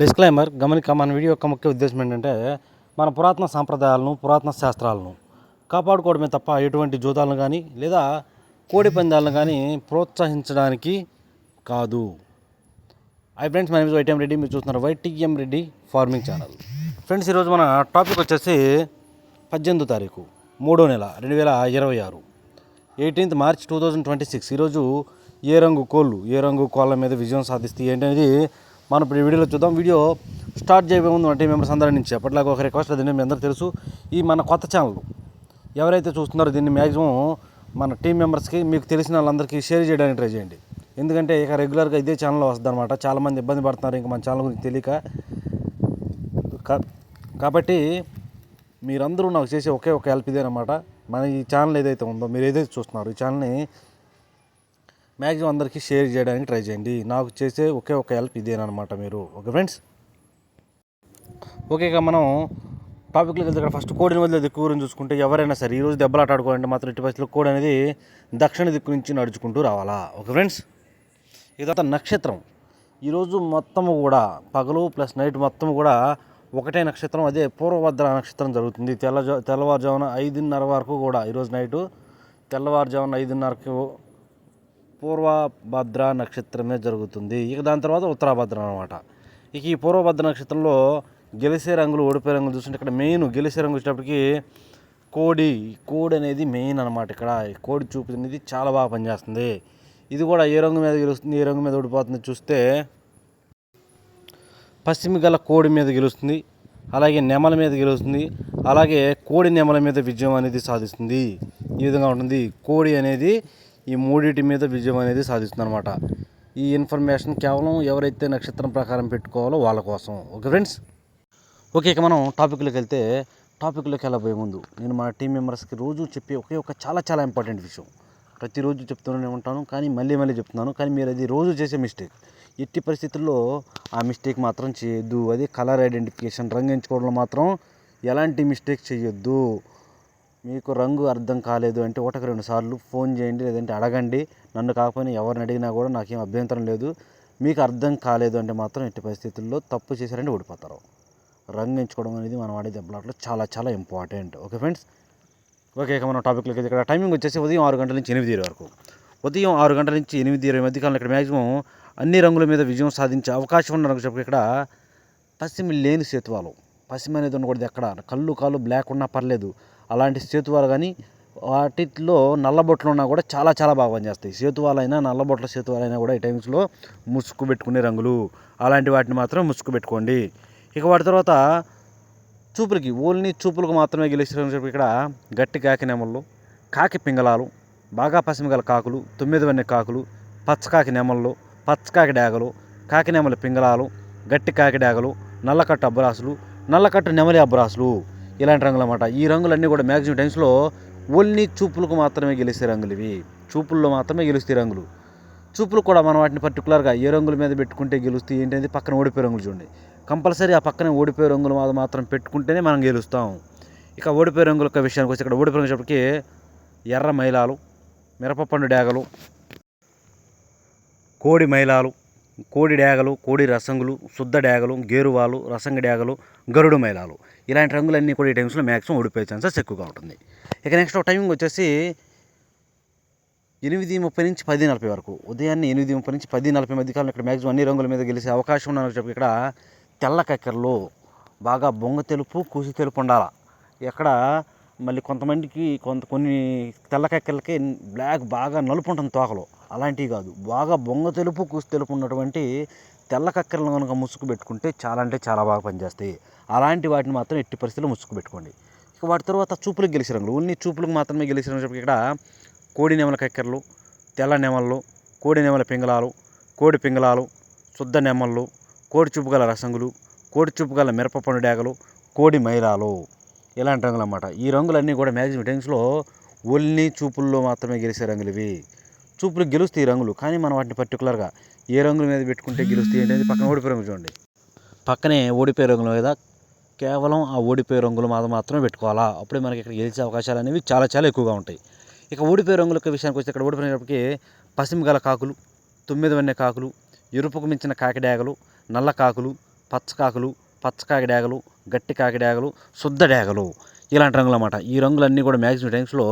Disclaimer గమనిక మన video యొక్క ముఖ్య ఉద్దేశం ఏంటంటే మన పురాతన సాంప్రదాయాలను పురాతన శాస్త్రాలను కాపాడుకోవడమే తప్ప ఎటువంటి జూదాలను కానీ లేదా కోడి పందాలను కానీ ప్రోత్సహించడానికి కాదు. ఫ్రెండ్స్, మన నేమ్ వైటీఎం రెడ్డి, మీరు చూస్తున్నారు YTM Reddy farming channel. Friends, ఈరోజు మన టాపిక్ వచ్చేసి 18వ తారీఖు 3వ నెల 2026 18th March 2026. ఈరోజు ఏ రంగు కోళ్ళ మీద విజయం సాధిస్తే ఏంటనేది మనం ఇప్పుడు ఈ వీడియోలో చూద్దాం. వీడియో స్టార్ట్ చేయబోయే ముందు మన టీం మెంబర్స్ అందరి నుంచి ఎప్పటిలాగా ఒక రిక్వెస్ట్, దీన్ని మీ అందరూ తెలుసు, ఈ మన కొత్త ఛానల్ ఎవరైతే చూస్తున్నారో దీన్ని మ్యాక్సిమం మన టీం మెంబర్స్కి మీకు తెలిసిన వాళ్ళందరికీ షేర్ చేయడానికి ట్రై చేయండి. ఎందుకంటే ఇక రెగ్యులర్గా ఇదే ఛానల్లో వస్తుంది అనమాట. చాలామంది ఇబ్బంది పడుతున్నారు ఇంకా మన ఛానల్ గురించి తెలియక. కాబట్టి మీరందరూ నాకు చేసే ఒకే ఒక హెల్ప్ ఇదేనమాట. మన ఈ ఛానల్ ఏదైతే ఉందో, మీరు ఏదైతే చూస్తున్నారో ఈ ఛానల్ని మ్యాక్సిమం అందరికీ షేర్ చేయడానికి ట్రై చేయండి. నాకు చేసే ఒకే ఒక హెల్ప్ ఇదేనమాట మీరు. Okay friends, okay. ఇక మనం టాపిక్లోకి వెళ్తే ఇక్కడ ఫస్ట్ కోడిని వదిలే దిక్కు గురించి చూసుకుంటే, ఎవరైనా సరే ఈరోజు దెబ్బలాట ఆడుకోవాలంటే మాత్రం ఎట్టి పరిస్థితుల్లో కోడి అనేది దక్షిణ దిక్కు నుంచి నడుచుకుంటూ రావాలా. ఓకే ఫ్రెండ్స్, ఇదంతా నక్షత్రం ఈరోజు మొత్తము కూడా పగలు ప్లస్ నైట్ మొత్తం కూడా ఒకటే నక్షత్రం, అదే పూర్వభద్ర నక్షత్రం జరుగుతుంది. తెల్లవారుజామున 5:30 వరకు కూడా ఈరోజు నైటు తెల్లవారుజామున 5:30కు పూర్వభద్ర నక్షత్రమే జరుగుతుంది. ఇక దాని తర్వాత ఉత్తరాభద్ర అనమాట. ఇక ఈ పూర్వభద్ర నక్షత్రంలో గెలిసే రంగులు ఓడిపోయే రంగులు చూస్తుంటే ఇక్కడ మెయిన్ గెలిసే రంగు వచ్చేటప్పటికి కోడి అనేది మెయిన్ అనమాట. ఇక్కడ కోడి చూపు అనేది చాలా బాగా పనిచేస్తుంది. ఇది కూడా ఏ రంగు మీద గెలుస్తుంది, ఏ రంగు మీద ఓడిపోతుంది చూస్తే పశ్చిమ గల కోడి మీద గెలుస్తుంది, అలాగే నెమల మీద గెలుస్తుంది, అలాగే కోడి నెమల మీద విజయం అనేది సాధిస్తుంది. ఈ విధంగా ఉంటుంది. కోడి అనేది ఈ మూడింటి మీద విజయం అనేది సాధిస్తుంది అనమాట. ఈ ఇన్ఫర్మేషన్ కేవలం ఎవరైతే నక్షత్రం ప్రకారం పెట్టుకోవాలో వాళ్ళ కోసం. Okay friends, okay. ఇక మనం టాపిక్లోకి వెళ్తే, టాపిక్లోకి వెళ్ళబోయే ముందు నేను మా టీం మెంబర్స్కి రోజు చెప్పే ఒకే ఒక చాలా ఇంపార్టెంట్ విషయం, ప్రతిరోజు చెప్తూనే ఉంటాను కానీ మళ్ళీ చెప్తున్నాను, కానీ మీరు అది రోజు చేసే మిస్టేక్. ఎట్టి పరిస్థితుల్లో ఆ మిస్టేక్ మాత్రం చేయొద్దు. అది కలర్ ఐడెంటిఫికేషన్, రంగు ఎంచుకోవడంలో మాత్రం ఎలాంటి మిస్టేక్ చేయొద్దు. మీకు రంగు అర్థం కాలేదు అంటే 1-2 సార్లు ఫోన్ చేయండి, లేదంటే అడగండి. నన్ను కాకపోయినా ఎవరిని అడిగినా కూడా నాకేం అభ్యంతరం లేదు. మీకు అర్థం కాలేదు అంటే మాత్రం ఎట్టి పరిస్థితుల్లో తప్పు చేశారంటే ఓడిపోతారు. రంగు ఎంచుకోవడం అనేది మనం ఆడే దెబ్బలాట్లో చాలా ఇంపార్టెంట్. Okay friends, okay. ఇక మనం టాపిక్లోకి ఇక్కడ టైమింగ్ వచ్చేసి ఉదయం 6 గంటల నుంచి 8 వరకు. ఉదయం 6 గంటల నుంచి 8 మధ్యకాలంలో ఇక్కడ మ్యాక్సిమం అన్ని రంగుల మీద విజయం సాధించే అవకాశం ఉన్న రంగు చెప్పి ఇక్కడ పశ్చిమ లేని సేతువాలు, పశ్చిమ అనేది ఉండకూడదు. ఎక్కడ కాళ్ళు బ్లాక్ ఉన్నా పర్లేదు, అలాంటి సేతువాలు కానీ వాటిలో నల్లబొట్లు ఉన్నా కూడా చాలా బాగా పనిచేస్తాయి. సేతువాలైనా నల్లబొట్ల సేతువాలైనా కూడా ఈ టైమ్స్లో ముసుగు పెట్టుకునే రంగులు, అలాంటి వాటిని మాత్రం ముసుగు పెట్టుకోండి. ఇక వాటి తర్వాత చూపులకి, ఓన్లీ చూపులకు మాత్రమే గెలిచిన చెప్పి ఇక్కడ గట్టి కాకి నెమళ్ళు, కాకి పింగళాలు, బాగా పశ్చిమ గల కాకులు, 9 వన్నె కాకులు, పచ్చకాకి నెమళ్ళు, పచ్చకాకి డాగలు, కాకి నెమలి పింగళాలు, గట్టి కాకి డాగలు, నల్లకట్టు అబ్రాసులు, నల్లకట్టు నెమలి అబ్రాసులు, ఇలాంటి రంగులు అన్నమాట. ఈ రంగులన్నీ కూడా మ్యాక్సిమం టైమ్స్లో ఓన్లీ చూపులకు మాత్రమే గెలిచే రంగులు. ఇవి చూపుల్లో మాత్రమే గెలుస్తాయి రంగులు. చూపులు కూడా మనం వాటిని పర్టికులర్గా ఏ రంగుల మీద పెట్టుకుంటే గెలుస్తాయి ఏంటనేది పక్కన ఓడిపోయే రంగులు చూడండి. కంపల్సరీ ఆ పక్కనే ఓడిపోయే రంగులు మాత్రం పెట్టుకుంటేనే మనం గెలుస్తాం. ఇక ఓడిపోయే రంగుల విషయానికి వచ్చి ఇక్కడ ఓడిపోయే రంగులకి ఎర్ర మైలాలు, మిరపపండు డాగలు, కోడి మైలాలు, కోడి డాగలు, కోడి రసంగులు, శుద్ధ డాగలు, గేరువాలు, రసంగ డాగలు, గరుడు మైలాలు, ఇలాంటి రంగులన్నీ కూడా ఈ టైమ్స్లో మ్యాక్సిమం ఓడిపోయే ఛాన్సెస్ ఎక్కువగా ఉంటుంది. ఇక నెక్స్ట్ టైమింగ్ వచ్చేసి 8:30 నుంచి 10:40 వరకు. ఉదయాన్నే 8:30 నుంచి 10:40 మధ్యకాలంలో ఇక్కడ మ్యాక్సిమం అన్ని రంగుల మీద గెలిచే అవకాశం ఉన్నదని చెప్పి ఇక్కడ తెల్ల కక్కెరలు, బాగా బొంగ తెలుపు కూసి తెలుపు ఉండాలి. ఎక్కడ మళ్ళీ కొంతమందికి కొన్ని తెల్ల కక్కెరలకి బ్లాక్ బాగా నలుపు ఉంటుంది తోకలో, అలాంటివి కాదు. బాగా బొంగ తెలుపు కూసి తెలుపు ఉన్నటువంటి తెల్ల కక్కెరలను కనుక ముసుగు పెట్టుకుంటే చాలా బాగా పనిచేస్తాయి. అలాంటి వాటిని మాత్రం ఎట్టి పరిస్థితుల్లో ముసుగు పెట్టుకోండి. ఇక వాటి తర్వాత చూపులకు గెలిచే రంగులు, ఓన్లీ చూపులకు మాత్రమే గెలిచే రంగులు చెప్పి ఇక్కడ కోడి నెమల కక్కెరలు, తెల్ల నెమళ్ళు, కోడి నెమల పింగళాలు, కోడి పింగళాలు, శుద్ధ నెమళ్ళు, కోడి చూపు గల రసంగులు, కోడి చూపు గల మిరపపండు డాగలు, కోడి మైలాలు, ఇలాంటి రంగులు అన్నమాట. ఈ రంగులన్నీ కూడా మ్యాక్సిమం టైమ్స్లో ఓన్లీ చూపుల్లో మాత్రమే గెలిచే రంగులు. ఇవి చూపులకు గెలుస్తాయి రంగులు, కానీ మనం వాటిని పర్టికులర్గా ఏ రంగుల మీద పెట్టుకుంటే గెలుస్తాయి ఏంటంటే పక్కన ఓడిపోయే రంగులు చూడండి. పక్కనే ఓడిపోయే రంగుల మీద కేవలం ఆ ఓడిపోయే రంగులు మాత్రమే పెట్టుకోవాలా. అప్పుడే మనకి ఇక్కడ గెలిచే అవకాశాలు అనేవి చాలా ఎక్కువగా ఉంటాయి. ఇక ఓడిపోయే రంగుల విషయానికి వచ్చి ఇక్కడ ఓడిపోయినప్పటికీ పశ్చిమ గల కాకులు, 9 వన్నె కాకులు, ఎరుపుకు మించిన కాకి డాగలు, నల్ల కాకులు, పచ్చకాకులు, పచ్చకాకి డేగలు, గట్టి కాకి డేగలు, శుద్ధ డేగలు, ఇలాంటి రంగులు అన్నమాట. ఈ రంగులన్నీ కూడా మ్యాక్సిమం టైమ్స్లో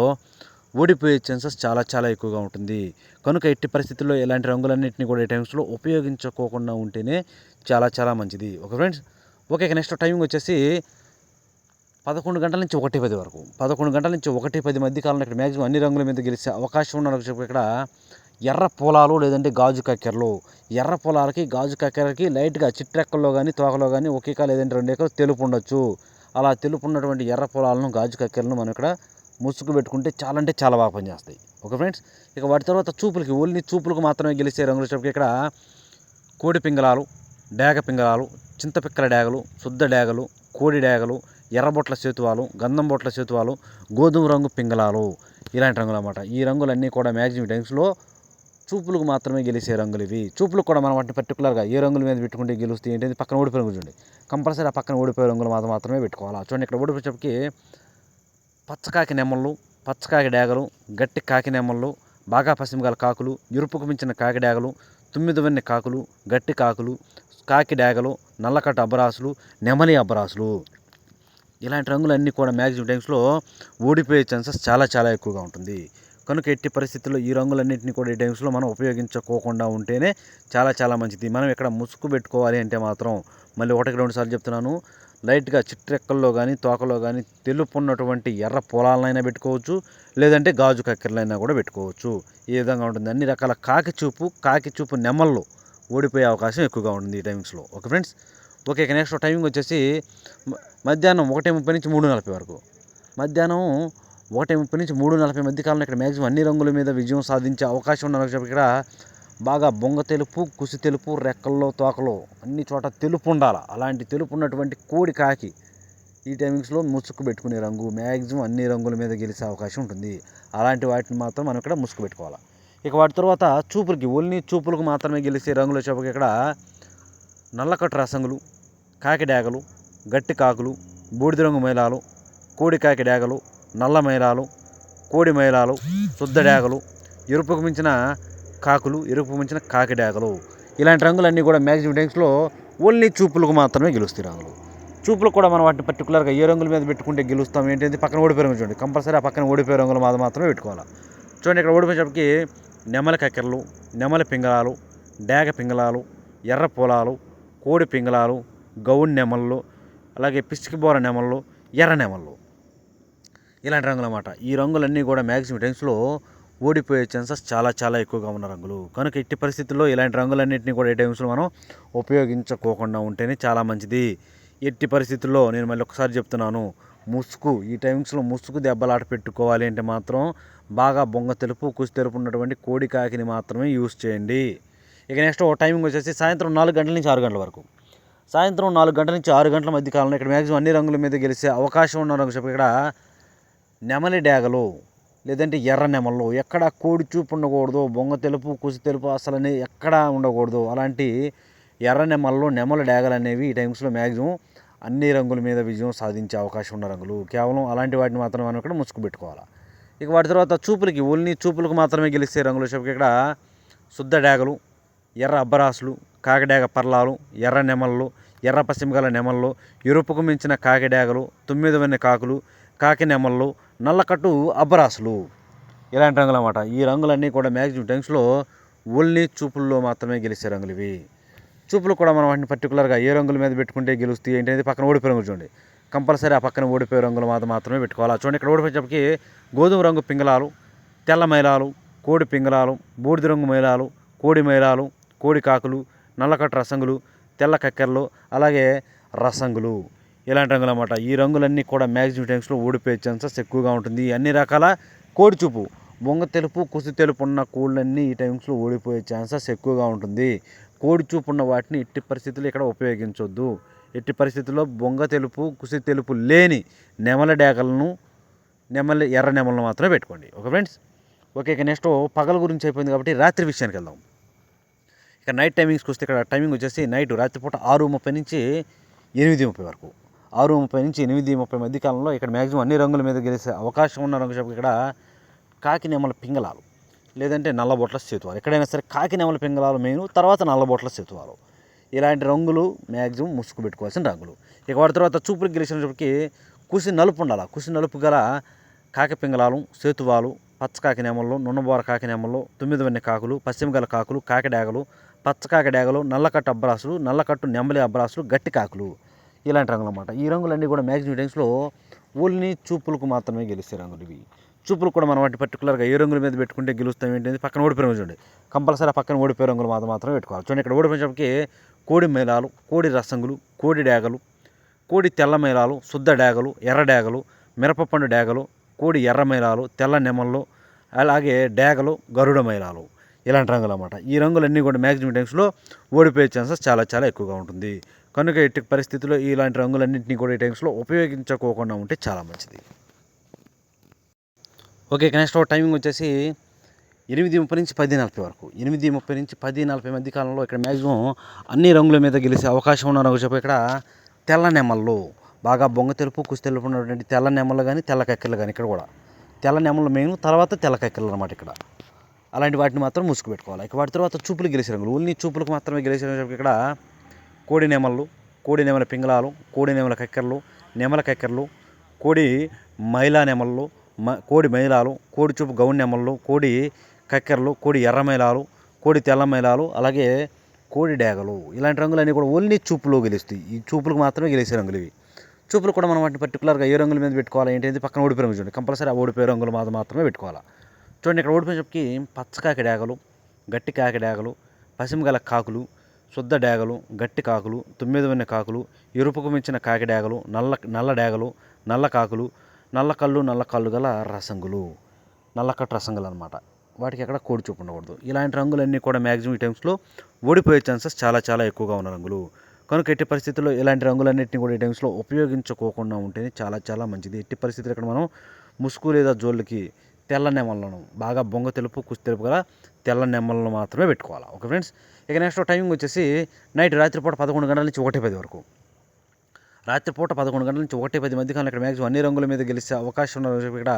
ఓడిపోయే ఛాన్సెస్ చాలా చాలా ఎక్కువగా ఉంటుంది. కనుక ఎట్టి పరిస్థితుల్లో ఇలాంటి రంగులన్నింటినీ కూడా ఈ టైమ్స్లో ఉపయోగించుకోకుండా ఉంటేనే చాలా చాలా మంచిది. Okay friends. Okay, next timing వచ్చేసి 11 గంటల నుంచి 1:10 వరకు. 11 గంటల నుంచి 1:10 మధ్య కాలంలో ఇక్కడ మ్యాక్సిమం అన్ని రంగుల మీద గెలిచే అవకాశం ఉన్న ఇక్కడ ఎర్ర పొలాలు లేదంటే గాజు కక్కెరలు. ఎర్ర పొలాలకి గాజు కక్కెరకి లైట్గా చిట్రెక్కల్లో కానీ తోకలో కానీ ఒకేక లేదంటే 2 ఎకరాలు తెలుపు ఉండొచ్చు. అలా తెలుపు ఉన్నటువంటి ఎర్ర పొలాలను గాజు కక్కెరలను మనం ఇక్కడ ముసుగు పెట్టుకుంటే చాలా అంటే చాలా బాగా పనిచేస్తాయి. Okay friends. ఇక వాటి తర్వాత చూపులకి, ఓన్లీ చూపులకు మాత్రమే గెలిచే రంగులు వచ్చేటప్పటికి ఇక్కడ కోడి పింగళాలు, డేగ పింగళాలు, చింతపిక్కల డేగలు, శుద్ధ డేగలు, కోడి డేగలు, ఎర్రబొట్ల సేతువాలు, గంధం బొట్ల సేతువాలు, గోధుమ రంగు పింగళాలు, ఇలాంటి రంగులు అన్నమాట. ఈ రంగులన్నీ కూడా మ్యాక్సిమం టైమ్స్లో చూపులకు మాత్రమే గెలిచే రంగులు ఇవి. చూపులకు కూడా మనం వాటిని పర్టికులర్గా ఏ రంగుల మీద పెట్టుకుంటే గెలుస్తాయి ఏంటంటే పక్కన ఓడిపోయే రంగులు చూడండి. కంపల్సరీ ఆ పక్కన ఓడిపోయే రంగులు మాత్రమే పెట్టుకోవాలి. చూడండి, ఇక్కడ ఓడిపోయేటప్పటికి పచ్చకాకి నెమ్మళ్ళు, పచ్చకాకి డేగలు, గట్టి కాకి నెమ్మళ్ళు, బాగా పసిమిగల కాకులు, ఎరుపుకు మించిన కాకి డేగలు, 9 వన్నె కాకులు, గట్టి కాకులు, కాకి డేగలు, నల్లకట్ట అబ్బరాసులు, నెమలి అబ్బరాసులు, ఇలాంటి రంగులన్నీ కూడా మ్యాక్సిమం టైమ్స్లో ఓడిపోయే ఛాన్సెస్ చాలా చాలా ఎక్కువగా ఉంటుంది. కనుక ఎట్టి పరిస్థితుల్లో ఈ రంగులన్నింటినీ కూడా ఈ టైమ్స్లో మనం ఉపయోగించుకోకుండా ఉంటేనే చాలా చాలా మంచిది. మనం ఇక్కడ ముసుగు పెట్టుకోవాలి అంటే మాత్రం మళ్ళీ 1-2 సార్లు చెప్తున్నాను, లైట్గా చిట్రెక్కల్లో కానీ తోకలో కానీ తెలుపు ఉన్నటువంటి ఎర్ర పొలాలనైనా పెట్టుకోవచ్చు, లేదంటే గాజు కక్కెరలైనా కూడా పెట్టుకోవచ్చు. ఈ విధంగా ఉంటుంది. అన్ని రకాల కాకి చూపు నెమల్లో ఓడిపోయే అవకాశం ఎక్కువగా ఉంటుంది ఈ టైమింగ్స్లో. Okay friends. Okay, next timing వచ్చేసి మధ్యాహ్నం 1:30 నుంచి 3:40 వరకు. మధ్యాహ్నం 1:30 నుంచి 3:40 మధ్య కాలంలో ఇక్కడ మ్యాక్సిమం అన్ని రంగుల మీద విజయం సాధించే అవకాశం ఉన్న ఇక్కడ బాగా బొంగ తెలుపు, కుసి తెలుపు, రెక్కల్లో తోకలో అన్ని చోట తెలుపు ఉండాలి. అలాంటి తెలుపు ఉన్నటువంటి కోడి కాకి ఈ టైమింగ్స్లో ముసుగు పెట్టుకునే రంగు మ్యాక్సిమం అన్ని రంగుల మీద గెలిచే అవకాశం ఉంటుంది. అలాంటి వాటిని మాత్రం మనం ఇక్కడ ముసుగు పెట్టుకోవాలి. ఇక వాటి తర్వాత చూపులకి, ఓన్లీ చూపులకు మాత్రమే గెలిచే రంగులు వచ్చేప్పటికి ఇక్కడ నల్లకట్టు రసంగులు, కాకి డేగలు, గట్టి కాకులు, బూడిద రంగు మైలాలు, కోడి కాకి డేగలు, నల్ల మైలాలు, కోడి మైలాలు, శుద్ధ డేగలు, ఎరుపుకు మించిన కాకులు, ఎరుపుకు మించిన కాకి డేగలు, ఇలాంటి రంగులన్నీ కూడా మ్యాక్సిమం టైమ్స్లో ఓన్లీ చూపులకు మాత్రమే గెలుస్తాయి రంగులు. చూపులకు కూడా మనం వాటిని పర్టికులర్గా ఏ రంగుల మీద పెట్టుకుంటే గెలుస్తాం ఏంటంటే పక్కన ఓడిపోయే రంగులు చూడండి. కంపల్సరీ ఆ పక్కన ఓడిపోయే రంగులు మాత్రమే పెట్టుకోవాలి. చూడండి, ఇక్కడ ఓడిపోయేటప్పటికి నెమలి కక్కెరలు, నెమలి పింగళాలు, డేగ పింగళాలు, ఎర్ర పొలాలు, కోడి పింగళాలు, గౌన్ నెమళ్ళు, అలాగే పిచ్చికిబోర నెమళ్ళు, ఎర్ర నెమళ్ళు, ఇలాంటి రంగులు అన్నమాట. ఈ రంగులన్నీ కూడా మ్యాక్సిమం టైమ్స్లో ఓడిపోయే ఛాన్సెస్ చాలా చాలా ఎక్కువగా ఉన్న రంగులు. కనుక ఎట్టి పరిస్థితుల్లో ఇలాంటి రంగులన్నింటినీ కూడా ఈ టైమ్స్లో మనం ఉపయోగించుకోకుండా ఉంటేనే చాలా మంచిది. ఎట్టి పరిస్థితుల్లో నేను మళ్ళీ ఒకసారి చెప్తున్నాను, ముసుగు ఈ టైమ్స్లో ముసుగు దెబ్బలాట పెట్టుకోవాలి అంటే మాత్రం బాగా బొంగ తెలుపు, కుసి తెలుపు ఉన్నటువంటి కోడి కాకిని మాత్రమే యూస్ చేయండి. ఇక నెక్స్ట్ టైమింగ్ వచ్చేసి సాయంత్రం 4 గంటల నుంచి 6 గంటల వరకు. సాయంత్రం 4 గంటల నుంచి 6 గంటల మధ్య కాలంలో ఇక్కడ మ్యాక్సిమం అన్ని రంగుల మీద గెలిచే అవకాశం ఉన్న రంగు చెప్పి ఇక్కడ నెమలి డేగలు లేదంటే ఎర్ర నెమళ్ళు, ఎక్కడ కోడి చూపు ఉండకూడదు, బొంగ తెలుపు, కుసి తెలుపు అసలు ఎక్కడా ఉండకూడదు. అలాంటి ఎర్ర నెమళ్ళు, నెమలి డేగలు అనేవి ఈ టైమ్స్లో మ్యాక్సిమం అన్ని రంగుల మీద విజయం సాధించే అవకాశం ఉన్న రంగులు. కేవలం అలాంటి వాటిని మాత్రం మనం ఇక్కడ ముసుగు పెట్టుకోవాలి. ఇక వాటి తర్వాత చూపులకి, ఓన్లీ చూపులకు మాత్రమే గెలిచే రంగులు చెప్పి ఇక్కడ శుద్ధ డేగలు, ఎర్ర అబ్బరాసులు, కాకిడేగ పర్లాలు, ఎర్ర నెమళ్ళు, ఎర్ర పసిమిగల నెమళ్ళు, ఎరుపుకు మించిన కాకి డేగలు, 9 వన్నె కాకులు, కాకి నెమళ్ళు, నల్లకట్టు అబ్బరాసులు, ఇలాంటి రంగులు అన్నమాట. ఈ రంగులన్నీ కూడా మ్యాక్సిమం టైమ్స్లో ఓన్లీ చూపుల్లో మాత్రమే గెలిచే రంగులు ఇవి. చూపులు కూడా మనం వాటిని పర్టికులర్గా ఏ రంగుల మీద పెట్టుకుంటే గెలుస్తాయి ఏంటనేది పక్కన ఓడిపోయే రంగులు చూడండి. కంపల్సరీ ఆ పక్కన ఓడిపోయే రంగులు మాత్రమే పెట్టుకోవాలి. చూడండి, ఇక్కడ ఓడిపోయేటప్పటికి గోధుమ రంగు పింగళాలు, తెల్ల మైలాలు, కోడి పింగళాలు, బూడిద రంగు మైలాలు, కోడి మైలాలు, కోడి కాకులు, నల్లకట్టు రసంగులు, తెల్ల కక్కెరలు, అలాగే రసంగులు, ఇలాంటి రంగులు అన్నమాట. ఈ రంగులన్నీ కూడా మ్యాక్సిమం టైమ్స్లో ఓడిపోయే ఛాన్సెస్ ఎక్కువగా ఉంటుంది. అన్ని రకాల కోడి చూపు, బొంగ తెలుపు, కుసి తెలుపు ఉన్న కోళ్ళన్నీ ఈ టైమ్స్లో ఓడిపోయే ఛాన్సెస్ ఎక్కువగా ఉంటుంది. కోడి చూపు ఉన్న వాటిని ఎట్టి పరిస్థితుల్లో ఇక్కడ ఉపయోగించొద్దు. ఎట్టి పరిస్థితుల్లో బొంగ తెలుపు, కుసి తెలుపు లేని నెమల డేగలను, ఎర్ర నెమలను మాత్రమే పెట్టుకోండి. Okay friends. ఓకే, ఇక నెక్స్ట్ పగల గురించి అయిపోయింది కాబట్టి రాత్రి విషయానికి వెళ్దాం. ఇక నైట్ టైమింగ్స్కి వస్తే ఇక్కడ టైమింగ్ వచ్చేసి నైట్ రాత్రిపూట 6:30 నుంచి 8:30 వరకు. 6:30 నుంచి 8:30 మధ్య కాలంలో ఇక్కడ మ్యాక్సిమం అన్ని రంగుల మీద గెలిచే అవకాశం ఉన్న రంగు చెప్పి ఇక్కడ కాకి నెమల పింగళాలు లేదంటే నల్లబొట్ల సేతువాలు. ఎక్కడైనా సరే కాకి నెమల పింగళాలు మెయిన్, తర్వాత నల్లబొట్ల సేతువాలు. ఇలాంటి రంగులు మ్యాక్సిమం ముసుగు పెట్టుకోవాల్సిన రంగులు. ఇక వాటి తర్వాత చూపులకు గెలిచినప్పటికీ కుసి నలుపు ఉండాలి. కుసి నలుపు గల కాకి పింగళాలు, సేతువాలు, పచ్చకాకి నెమళ్ళు, నున్నబోర కాకి నెమళ్ళు, 9 వన్నె కాకులు, పశ్చిమ గల కాకులు, కాకిడాగలు, పచ్చకాకి డేగలు, నల్లకట్టు అబ్బరాసులు, నల్లకట్టు నెమలి అబ్బరాసులు, గట్టి కాకులు ఇలాంటి రంగులు అన్నమాట. ఈ రంగులన్నీ కూడా మ్యాక్సిమం టైమ్స్లో ఓన్లీ చూపులకు మాత్రమే గెలిచే రంగులు ఇవి. చూపులకు కూడా మనం వాటి పర్టికులర్గా ఏ రంగుల మీద పెట్టుకుంటే గెలుస్తాం ఏంటి పక్కన ఓడిపోయే రంగులు చూడండి. కంపల్సరీ పక్కన ఓడిపోయే రంగులు మాత్రమే పెట్టుకోవాలి. చూడండి ఇక్కడ ఓడిపోయేటప్పటికి కోడి మేళాలు, కోడి రసంగులు, కోడి డేగలు, కోడి తెల్ల మేళాలు, శుద్ధ డేగలు, ఎర్ర డేగలు, మిరపపండు డేగలు, కోడి ఎర్ర మేళాలు, తెల్ల నెమళ్ళు, అలాగే డేగలు, గరుడ మేళాలు ఇలాంటి రంగులు అన్నమాట. ఈ రంగులన్నీ కూడా మ్యాక్సిమం టైమ్స్లో ఓడిపోయే ఛాన్సెస్ చాలా చాలా ఎక్కువగా ఉంటుంది. కనుక ఎట్టి పరిస్థితుల్లో ఇలాంటి రంగులన్నింటినీ కూడా ఈ టైమ్స్లో ఉపయోగించుకోకుండా ఉంటే చాలా మంచిది. ఓకే, నెక్స్ట్ టైమింగ్ వచ్చేసి 8:30 నుంచి 10:40 వరకు. 8:30 నుంచి 10:40 మధ్య కాలంలో ఇక్కడ మ్యాక్సిమం అన్ని రంగుల మీద గెలిచే అవకాశం ఉన్న రంగు చెప్పి ఇక్కడ తెల్ల నెమళ్ళు, బాగా బొంగ తెలుపు కుసి తెలుపు ఉన్నటువంటి తెల్ల నెమళ్ళు కానీ తెల్ల కక్కెలు కానీ ఇక్కడ కూడా తెల్ల నెమళ్ళు మెయిన్, తర్వాత తెల్ల కక్కెలు అనమాట. ఇక్కడ అలాంటి వాటిని మాత్రం ముసుగు పెట్టుకోవాలి. ఇక వాటి తర్వాత చూపులు గెలిచే రంగులు, ఓన్లీ చూపులకు మాత్రమే గెలిచే రంగు ఇక్కడ కోడి నెమళ్ళు, కోడి నెమల పింగళాలు, కోడి నెమల కక్కెరలు, నెమల కక్కెరలు, కోడి మైలా నెమళ్ళు, కోడి మైలాలు, కోడి చూపు గౌన్ నెమళ్ళు, కోడి కక్కెరలు, కోడి ఎర్ర మైలాలు, కోడి తెల్ల మైలాలు, అలాగే కోడి డేగలు ఇలాంటి రంగులన్నీ కూడా ఓన్లీ చూపులో గెలుస్తాయి. ఈ చూపులకు మాత్రమే గెలిచే రంగులు ఇవి. చూపులు కూడా మనం వాటిని పర్టికులర్గా ఏ రంగుల మీద పెట్టుకోవాలి ఏంటి పక్కన ఓడిపోయే రంగులు చూడండి. కంపల్సరీ ఆ ఓడిపోయే రంగులు మాత్రమే పెట్టుకోవాలి. చూడండి ఇక్కడ ఓడిపోయేటప్పటికి పచ్చకాకి డేగలు, గట్టి కాకి డేగలు, పశ్చిమ గల కాకులు, శుద్ధ డేగలు, గట్టి కాకులు, 9 వన్నె కాకులు, ఎరుపుకు మించిన కాకి డేగలు, నల్ల డేగలు, నల్ల కాకులు, నల్ల కళ్ళు గల రసంగులు, నల్లకట్టు రసంగులు అనమాట. వాటికి ఎక్కడ కోడి చూపు ఉండకూడదు. ఇలాంటి రంగులన్నీ కూడా మ్యాక్సిమం ఈ టైమ్స్లో ఓడిపోయే ఛాన్సెస్ చాలా చాలా ఎక్కువగా ఉన్న రంగులు. కనుక ఎట్టి పరిస్థితుల్లో ఇలాంటి రంగులన్నింటినీ కూడా ఈ టైమ్స్లో ఉపయోగించుకోకుండా ఉంటేనే చాలా చాలా మంచిది. ఎట్టి పరిస్థితుల్లో ఇక్కడ మనం ముసుగు లేదా జోళ్ళకి తెల్ల నెమలను, బాగా బొంగ తెలుపు కుసి తెలుపు గల తెల్ల నెమలను మాత్రమే పెట్టుకోవాలి. ఓకే ఫ్రెండ్స్, ఇక నెక్స్ట్ టైమింగ్ వచ్చేసి రాత్రిపూట 11 గంటల నుంచి 1:10 వరకు. రాత్రిపూట 11 గంటల నుంచి 1:10 మధ్యకాలంలో ఇక్కడ మ్యాక్సిమం అన్ని రంగుల మీద గెలిచే అవకాశం ఉన్న ఇక్కడ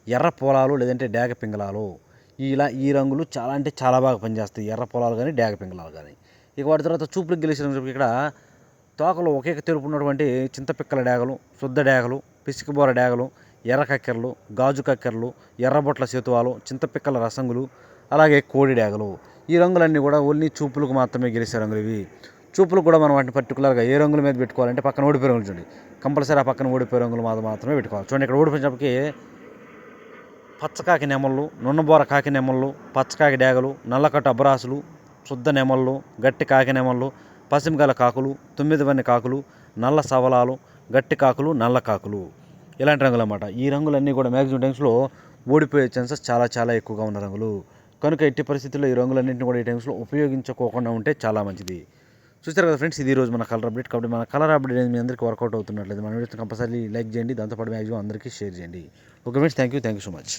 ఎర్ర పొలాలు లేదంటే డేగ పింగళాలు. ఈ రంగులు చాలా అంటే చాలా బాగా పనిచేస్తాయి. ఎర్ర పొలాలు కానీ డేగ పింగళాలు కానీ. ఇక వాటి తర్వాత చూపులకు గెలిచిన ఇక్కడ తోకలు ఒకే తెలుపు ఉన్నటువంటి చింతపిక్కల డేగలు, శుద్ధ డేగలు, పిసికిబోర డేగలు, ఎర్ర కక్కెరలు, గాజు కక్కెరలు, ఎర్రబొట్ల సేతువాలు, చింతపిక్కల రసంగులు, అలాగే కోడి డేగలు. ఈ రంగులన్నీ కూడా ఓన్లీ చూపులకు మాత్రమే గెలిచే రంగులు ఇవి. చూపులు కూడా మనం వాటిని పర్టికులర్గా ఏ రంగుల మీద పెట్టుకోవాలంటే పక్కన ఓడిపోయే రంగులు చూడండి. కంపల్సరీ ఆ పక్కన ఓడిపోయే రంగులు మాత్రమే పెట్టుకోవాలి. చూడండి ఇక్కడ ఓడిపోయినప్పటికీ పచ్చకాకి నెమళ్ళు, నున్నబోర కాకి నెమళ్ళు, పచ్చకాకి డేగలు, నల్లకట్టు అబ్బరాసులు, శుద్ధ నెమళ్ళు, గట్టి కాకి నెమళ్ళు, పశ్చిమ గల కాకులు, 9 వన్నె కాకులు, నల్ల సవలాలు, గట్టి కాకులు, నల్ల కాకులు ఇలాంటి రంగులు అన్నమాట. ఈ రంగులన్నీ కూడా మ్యాక్సిమం టైమ్స్లో ఓడిపోయే ఛాన్సెస్ చాలా చాలా ఎక్కువగా ఉన్న రంగులు. కనుక ఎట్టి పరిస్థితుల్లో ఈ రంగులన్నింటినీ కూడా ఈ టైమ్స్లో ఉపయోగించుకోకుండా ఉంటే చాలా మంచిది. చూస్తారు కదా ఫ్రెండ్స్, ఇది ఈరోజు మన కలర్ అప్డేట్. కాబట్టి మన కలర్ అప్డేట్ అనేది మీ అందరికీ వర్కౌట్ అవుతున్నట్లయితే మన వీడియోని కంపల్సరీ లైక్ చేయండి, దాంతోపాటు మ్యాక్సిమం అందరికీ షేర్ చేయండి. Okay friends, thank you so much.